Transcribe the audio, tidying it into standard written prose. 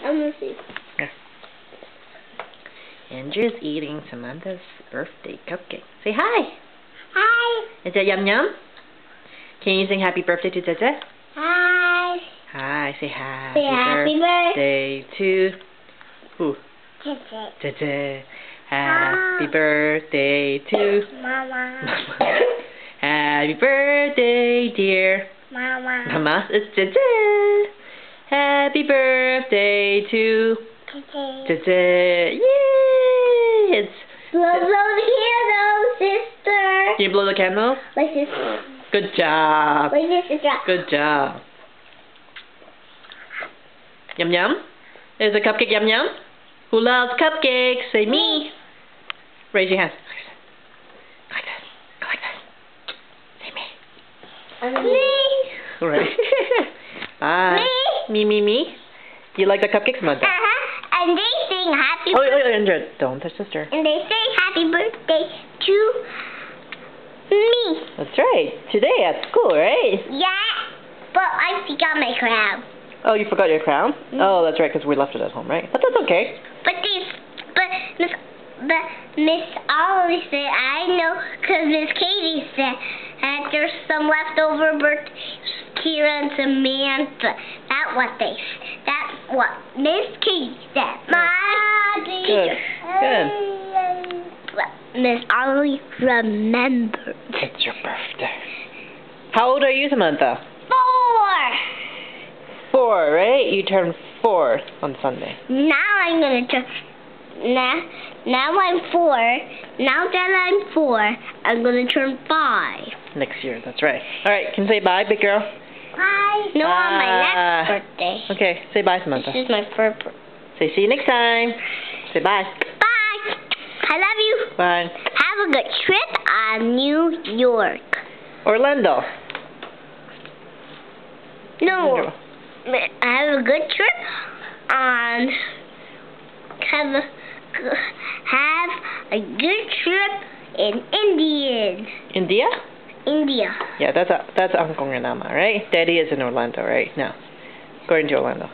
I'm gonna see. Yeah. Andrew's eating Samantha's birthday cupcake. Say hi. Hi. Is that Yum Yum? Can you sing happy birthday to Zeze? Hi. Hi. Say happy, Happy birthday to who? Zeze. Zeze. Happy birthday to Mama. Happy birthday, dear Mama. Mama. It's Zeze. Happy birthday to Zeze. Zeze. Yay! It's Blow the candles, sister. Can you blow the candles? Like this. Good job. Like this, sister. Good job. Yum Yum? Is a cupcake Yum Yum? Who loves cupcakes? Say me. Raise your hands. Go like this. Go like this. Say me. Me. Alright. Bye. Me. You like the cupcakes, Samantha? And they sing happy Oh, Andrew, don't touch sister. And they say happy birthday to me. That's right. Today at school, right? Yeah, but I forgot my crown. Oh, you forgot your crown? Oh, that's right, because we left it at home, right? But that's okay. But Miss Ollie said, I know, because Miss Katie said that there's some leftover birthday, Kira and Samantha. That's what Miss Katie said. My teacher. Good. Miss Ollie remembered. It's your birthday. How old are you, Samantha? 4. 4, right? You turn 4 on Sunday. Now I'm gonna turn. Now I'm 4. Now that I'm 4, I'm gonna turn 5. Next year, that's right. All right, can you say bye, big girl? Bye. No, on my next birthday. Okay, say bye, Samantha. This is my first birthday. Say see you next time. Say bye. Bye. I love you. Bye. Have a good trip on New York. Orlando. No. Have a good trip on. Have a good trip in India? India. Yeah, that's Uncle Renama, right? Daddy is in Orlando right now. Going to Orlando.